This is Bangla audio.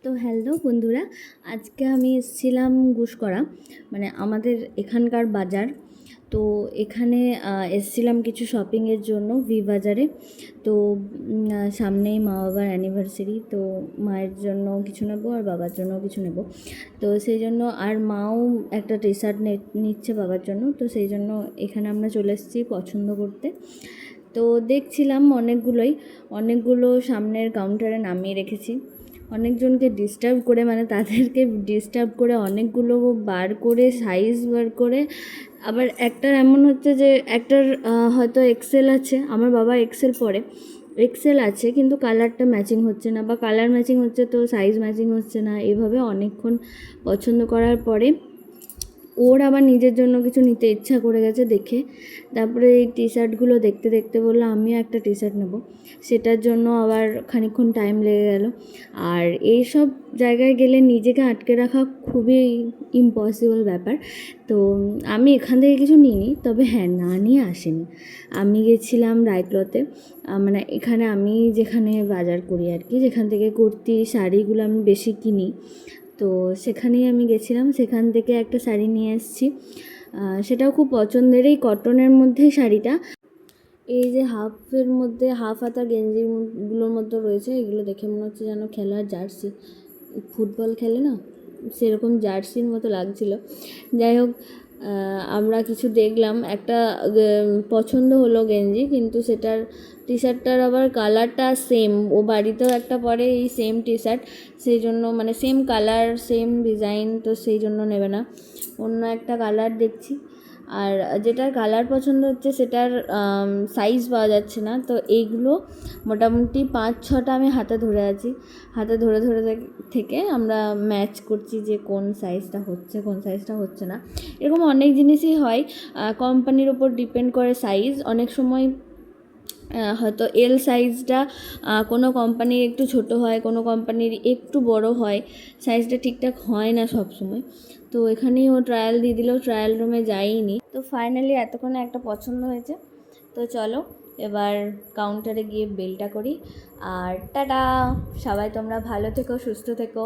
তো হ্যালো বন্ধুরা, আজকে আমি এসেছিলাম গুসকরা, মানে আমাদের এখানকার বাজার। তো এখানে এসেছিলাম কিছু শপিংয়ের জন্য ভি বাজারে। তো সামনেই মা বাবার অ্যানিভার্সারি, তো মায়ের জন্য কিছু নেবো আর বাবার জন্য কিছু নেব। তো সেই জন্য আর মাও একটা টি শার্ট নিচ্ছে বাবার জন্য, তো সেই জন্য এখানে আমরা চলে এসেছি পছন্দ করতে। তো দেখছিলাম অনেকগুলো সামনের কাউন্টারে নামিয়ে রেখেছি। অনেকজনকে ডিস্টার্ব করে, মানে তাদেরকে ডিস্টার্ব করে অনেকগুলো বার করে সাইজ বার করে। আবার একটার এমন হচ্ছে যে একটার হয়তো এক্সেল আছে, আমার বাবা এক্সেল পরে, এক্সেল আছে কিন্তু কালারটা ম্যাচিং হচ্ছে না, বা কালার ম্যাচিং হচ্ছে তো সাইজ ম্যাচিং হচ্ছে না। এভাবে অনেকক্ষণ পছন্দ করার পরে ওর আবার নিজের জন্য কিছু নিতে ইচ্ছা করে গেছে দেখে। তারপরে এই টি শার্টগুলো দেখতে দেখতে বললো আমিও একটা টি শার্ট নেবো, সেটার জন্য আবার খানিকক্ষণ টাইম লেগে গেল। আর এইসব জায়গায় গেলে নিজেকে আটকে রাখা খুবই ইম্পসিবল ব্যাপার। তো আমি এখান থেকে কিছু নিইনি, তবে হ্যাঁ, না নিয়ে আসিনি। আমি গেছিলাম রায়ক্লতে, মানে এখানে আমি যেখানে বাজার করি আর কি, যেখান থেকে কুর্তি শাড়িগুলো আমি বেশি কিনি, তো সেখানেই আমি গেছিলাম। সেখান থেকে একটা শাড়ি নিয়ে এসেছি, সেটাও খুব পছন্দের, এই কটনের মধ্যেই শাড়িটা। এই যে হাফের মধ্যে হাফ হাতা গেঞ্জিগুলোর মধ্যে রয়েছে, এগুলো দেখে মনে হচ্ছে যেন খেলার জার্সি, ফুটবল খেলে না, সেরকম জার্সির মতো লাগছিল। যাই হোক, আমরা কিছু দেখলাম, একটা পছন্দ হলো গেঞ্জি, কিন্তু সেটার টি শার্টটার আবার কালারটা সেম, ও বাড়িতেও একটা পরে এই সেম টি শার্ট, সেই জন্য মানে সেম কালার সেম ডিজাইন, তো সেই জন্য নেবে না, অন্য একটা কালার দেখছি। আর যেটার কালার পছন্দ হচ্ছে সেটার সাইজ পাওয়া যাচ্ছে না। তো এইগুলো মোটামুটি 5-6টা আমি হাতে ধরে আছি, হাতে ধরে ধরে থেকে আমরা ম্যাচ করছি যে কোন সাইজটা হচ্ছে কোন সাইজটা হচ্ছে না। এরকম অনেক জিনিসই হয়, কোম্পানির ওপর ডিপেন্ড করে সাইজ। অনেক সময় হয়তো এল সাইজটা কোনো কোম্পানির একটু ছোট হয়, কোনো কোম্পানির একটু বড় হয়, সাইজটা ঠিকঠাক হয় না সব সময়। তো এখানেই ও ট্রায়াল দিয়ে দিল, ট্রায়াল রুমে যাইনি। তো ফাইনালি এতক্ষণে একটা পছন্দ হয়েছে। তো চলো এবার কাউন্টারে গিয়ে বিলটা করি। আর টাটা, সবাই তোমরা ভালো থেকো, সুস্থ থেকো।